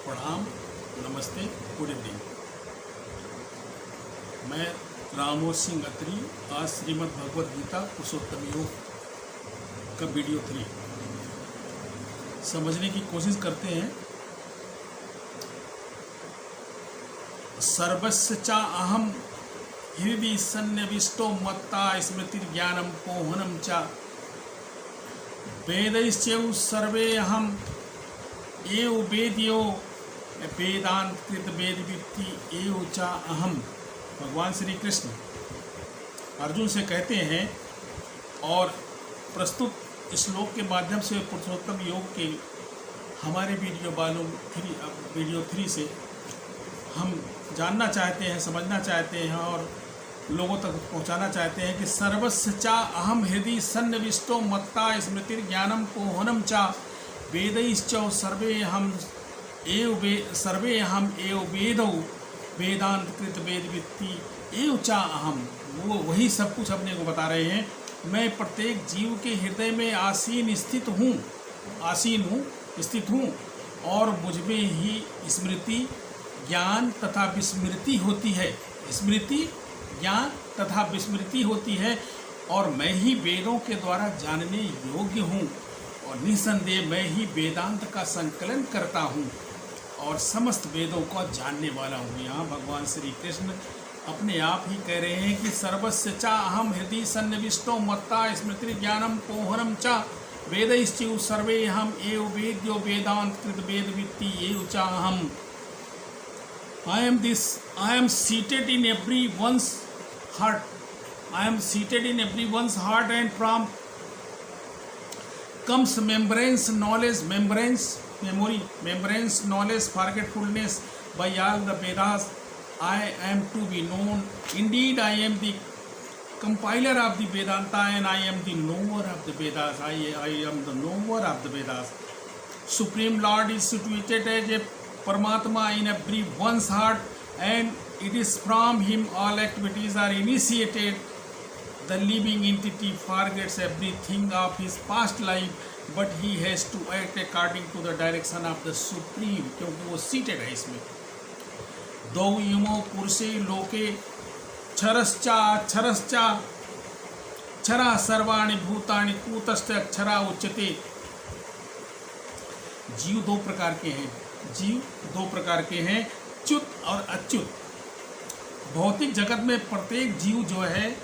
प्रणाम, नमस्ते, good evening. मैं रामोद सिंह अत्री आज श्रीमद् भगवद गीता पुरुषोत्तम योग का वीडियो 3 समझने की कोशिश करते हैं। सर्वस्य चा अहम हृदि सन्निविष्टो मत्ता स्मृतिर्ज्ञानम पोहनम चा वेदैश्चैव सर्वे अहम एव वेद्यो वेदांत कृत वेद वित्ति एव चा अहम। भगवान श्री कृष्ण अर्जुन से कहते हैं और प्रस्तुत श्लोक के माध्यम से पुरुषोत्तम योग के हमारे वीडियो 3 से हम जानना चाहते हैं, समझना चाहते हैं और लोगों तक पहुंचाना चाहते हैं कि सर्वस्य चा अहम हृदि सन्निविष्टो मत्ता स्मृतिर्ज्ञानम पोहनम चा वेदैश्चैव सर्वे अहम एव वेदौ वेदांत कृत वेद वित्ति एव चा अहम। वो वही सब कुछ अपने को बता रहे हैं। मैं प्रत्येक जीव के हृदय में आसीन स्थित हूँ और मुझमें ही स्मृति ज्ञान तथा विस्मृति होती है। स्मृति ज्ञान तथा विस्मृति होती है और मैं ही वेदों के द्वारा जानने योग्य हूँ और निसंदेह मैं ही वेदांत का संकलन करता हूँ और समस्त वेदों को जानने वाला हूँ। यहाँ भगवान श्री कृष्ण अपने आप ही कह रहे हैं कि सर्वस्य चा अहम हृदि सन्निविष्टो मत्ता स्मृति ज्ञानम पोहनम चा वेदैश्चैव सर्वे अहम एव वेद्यो वेदांत कृत वेद वित्ति एव चा अहम। I am seated in everyone's heart. I am seated in everyone's heart, and from comes remembrance, knowledge, memory, knowledge, forgetfulness. By all the Vedas, I am to be known. Indeed, I am the compiler of the Vedanta, and I am the knower of the Vedas. I am the knower of the Vedas. Supreme Lord is situated as a Paramatma in everyone's heart, and it is from him all activities are initiated. The living entity forgets everything of his past life, but he has to act according to the direction of the Supreme, क्योंकि वो seated है इसमें। दो इमो पुरुषे लोके क्षरश्चा क्षरा सर्वाणि भूतानि कूतश्च अक्षरा उच्यते। जीव दो प्रकार के हैं, च्युत और अच्युत। भौतिक जगत में प्रत्येक जीव जो है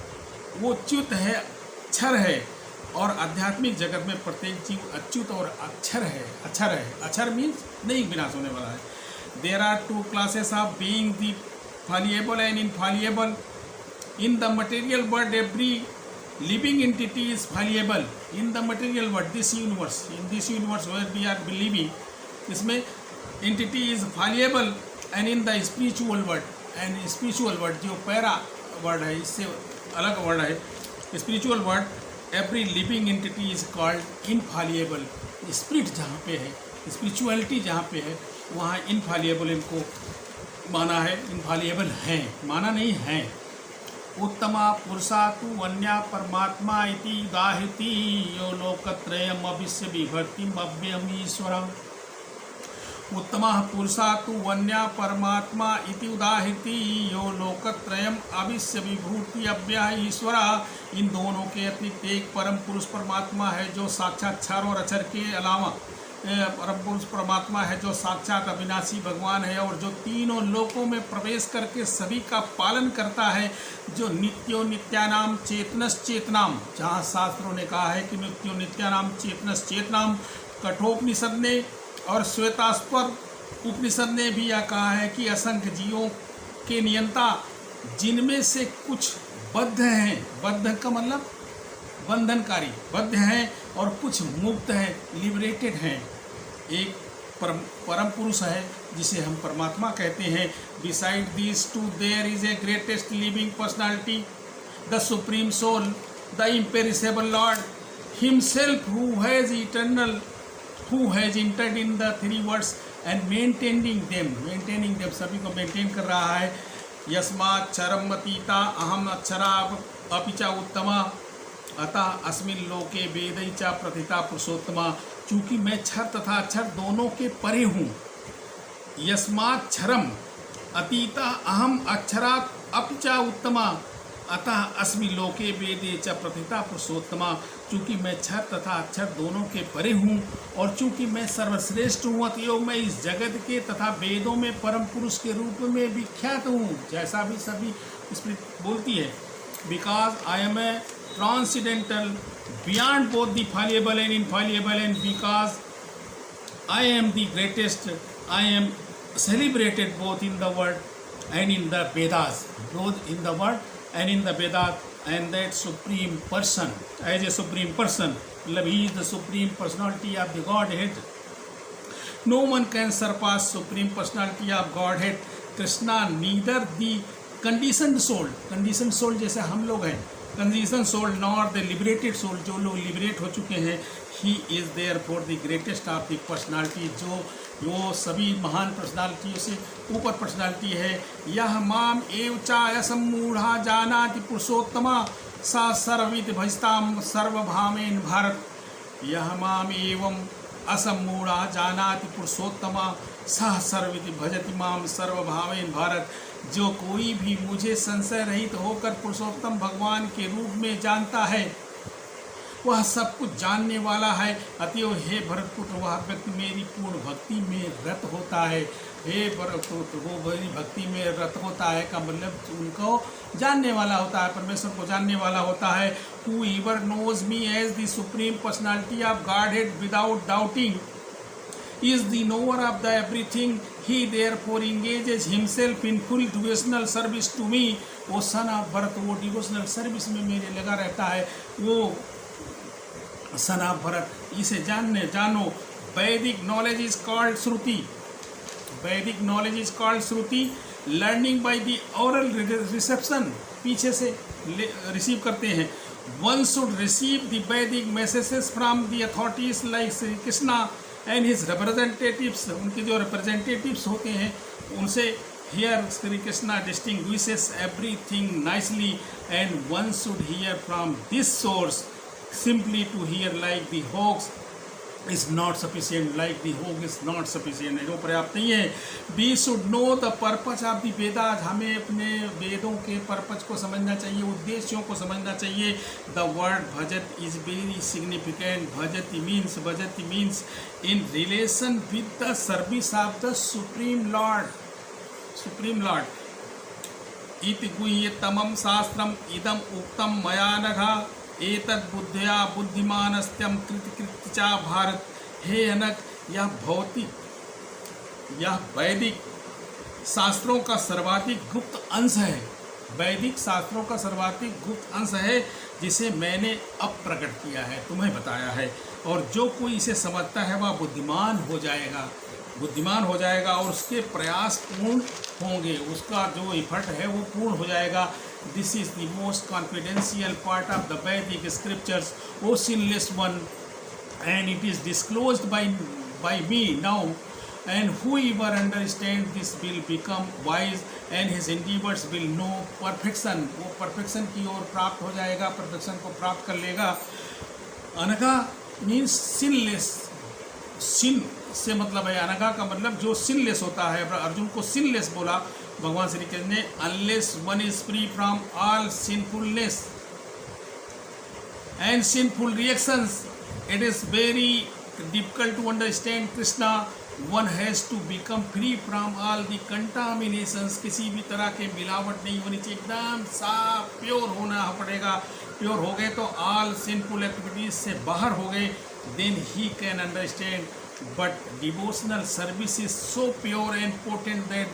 वो च्युत है, अक्षर है, और आध्यात्मिक जगत में प्रत्येक जीव अच्युत और अक्षर है। अक्षर मीन्स नहीं विनाश होने वाला है। There are 2 classes of being the fallible and infallible. In the material world, every living entity is fallible. In the material world, in this universe where we are living, इसमें entity is fallible, and in the spiritual world जो para word है, इससे अलग word है spiritual world, every living entity is called infallible. Spirit जहाँ पे है, spirituality जहाँ पे है, वहाँ इनफालिएबल इनको माना है। इनफालिएबल हैं, माना नहीं है। उत्तमा पुरुषा तु अन्या परमात्मा इति उदाहृति यो लोकत्रयम् अविश्य विभर्तिम् अव्ययमीश्वरम्। उत्तमः पुरुषा तु अन्या परमात्मा इति उदाहृति यो लोकत्रयम् अविश्य विभूति अव्यय ईश्वरः। इन दोनों के अतिरिक्त एक परम पुरुष परमात्मा है जो साक्षात क्षर और अक्षर के अलावा परम पुरुष परमात्मा है जो साक्षात अविनाशी भगवान है और जो तीनों लोकों में प्रवेश करके सभी का पालन करता है, जो नित्यो नित्यानाम चेतनस चेतनाम। जहाँ शास्त्रों ने कहा है कि नित्यो नित्यानाम चेतनस चेतनाम, कठोपनिषद ने और श्वेतास्वर उपनिषद ने भी यह कहा है कि असंख्य जीवों के नियंता, जिनमें से कुछ बद्ध हैं, बद्ध का मतलब बंधनकारी, बद्ध हैं, और कुछ मुक्त हैं, लिबरेटेड हैं। एक परम पुरुष है जिसे हम परमात्मा कहते हैं। Beside these two there is a greatest living personality, the supreme soul, the imperishable Lord himself, who has entered in the 3 worlds and maintaining them, सभी को मेंटेन कर रहा है। यस्मात् क्षरमतीता अहम अक्षरा अपिचा उत्तमा अतः अस्मिन् लोके वेदैचा प्रथिता पुरुषोत्तमा। चूँकि मैं क्षर तथा अक्षर दोनों के परे हूँ, यस्माक्षरम अतीता अहम अक्षरात अपचा उत्तमा अतः अस्मि लोके वेदे च प्रथिता पुरुषोत्तमा। चूँकि मैं क्षर तथा अक्षर दोनों के परे हूँ और चूँकि मैं सर्वश्रेष्ठ हूँ, अतएव मैं इस जगत के तथा वेदों में परम पुरुष के रूप में विख्यात हूँ, जैसा भी सभी इसमें बोलती है। Because I am a transcendental beyond both the fallible and infallible, and because I am the greatest, I am celebrated both in the word and in the Vedas, both in the word and in the Vedas, and that supreme person, as a supreme person, he is the supreme personality of the Godhead. No one can surpass supreme personality of Godhead, Krishna, neither the conditioned soul जैसे हम लोग हैं, conditioned soul nor the liberated soul, जो लोग liberate हो चुके हैं, he is therefore the greatest of the personality, जो सभी महान पर्सनालिटियों से ऊपर पर्सनालिटी है। यह माम एव चायसम्मूढ़ा जानाति पुरुषोत्तमा सा सर्वविद भजताम सर्वभावेन भारत। यह माम एवं असम्मूढ़ा जानाति पुरुषोत्तमा सह सर्वविद भजति माम सर्वभावेन भारत। जो कोई भी मुझे संशय रहित होकर पुरुषोत्तम भगवान के रूप में जानता है, वह सब कुछ जानने वाला है। अतएव हे भरतपुत्र, वह व्यक्ति मेरी पूर्ण भक्ति में रत होता है। हे भरतपुत्र, वो मेरी भक्ति में रत होता है का मतलब उनको जानने वाला होता है, परमेश्वर को जानने वाला होता है। Whoever knows me as the supreme personality of Godhead without doubting is the knower of the everything. He therefore engages himself in full devotional service to me. वो सन ऑफ भरत, वो डिवोशनल सर्विस में मेरे लगा रहता है। वो son of Bharat, इसे जानो। वैदिक नॉलेज इज कॉल्ड श्रुति। वैदिक knowledge is called Shruti. Learning by the oral reception, पीछे से रिसीव करते हैं। वन शुड रिसीव द वैदिक messages from the authorities like Shri Krishna and his representatives. उनके जो रिप्रेजेंटेटिव्स होते हैं उनसे here Shri Krishna distinguishes everything nicely, and one should hear from this source. Simply to hear like the hoax is not sufficient, like the hoax is not sufficient, जो पर्याप्त नहीं है। We should know the purpose of the Vedas, हमें अपने वेदों के purpose को समझना चाहिए, उद्देश्यों को समझना चाहिए। The word भजत is very significant. भजति means in relation with the service of the Supreme Lord. इति गुह्यतमं शास्त्रम इदम उक्तम मया नघा एतद् बुद्ध्या बुद्धिमानस्त्यम कृतकृत्या भारत। हे अनक, यह वैदिक शास्त्रों का सर्वाधिक गुप्त अंश है। वैदिक शास्त्रों का सर्वाधिक गुप्त अंश है जिसे मैंने अब प्रकट किया है, तुम्हें बताया है। और जो कोई इसे समझता है वह बुद्धिमान हो जाएगा और उसके प्रयास पूर्ण होंगे, उसका जो एफर्ट है वो पूर्ण हो जाएगा। This is the most confidential part of the Vedic scriptures, O sinless one, and it is disclosed by me now. And whoever understands this will become wise, and his endeavors will know perfection. वो perfection की ओर प्राप्त हो जाएगा, perfection को प्राप्त कर लेगा। Anagha means sinless. sin से मतलब है, अनघा का मतलब जो sinless होता है। अर्जुन को sinless बोला भगवान श्री कृष्ण ने। Unless one is free from all sinfulness and sinful reactions, it is very difficult to understand Krishna. One has to become free from all the contaminations, किसी भी तरह के मिलावट नहीं होनी चाहिए, एकदम साफ प्योर होना पड़ेगा। प्योर हो गए तो ऑल सिंफुल एक्टिविटीज से बाहर हो गए, then he can understand. But devotional service is so pure and potent that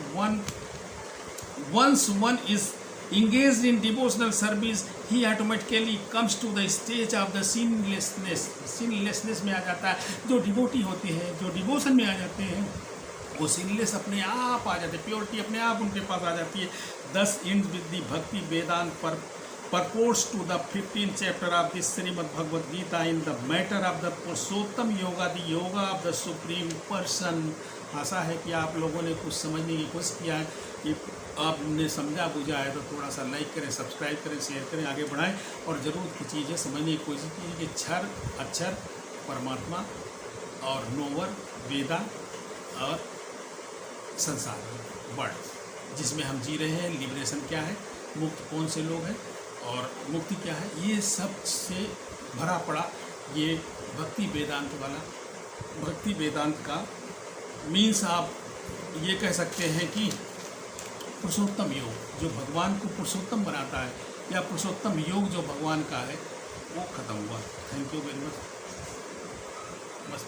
once one is engaged in devotional service, he automatically comes to the stage of the sinlessness में आ जाता है। जो devotee होते हैं, जो डिवोशन में आ जाते हैं, वो सिनलेस अपने आप आ जाते हैं, प्योरिटी अपने आप उनके पास आ जाती है। Thus ends with the Bhakti Vedanta purports to the 15th chapter of this Srimad Bhagavad Gita in the matter of the Purushottam Yoga, the yoga of the Supreme Person। आशा है कि आप लोगों ने कुछ समझने की कोशिश किया है। कि आपने समझा बुझा है तो थोड़ा सा लाइक करें, सब्सक्राइब करें, शेयर करें, आगे बढ़ाएं और ज़रूर कुछ चीज़ें समझने की कोशिश कीजिए कि क्षर अक्षर परमात्मा और नोवर वेदा और संसार वर्ल्ड जिसमें हम जी रहे हैं। लिबरेशन क्या है, मुक्त कौन से लोग हैं और मुक्ति क्या है, ये सब से भरा पड़ा ये भक्ति वेदांत वाला, भक्ति वेदांत का मीन्स आप ये कह सकते हैं कि पुरुषोत्तम योग जो भगवान को पुरुषोत्तम बनाता है, या पुरुषोत्तम योग जो भगवान का है, वो खत्म हुआ। Thank you very much. बस।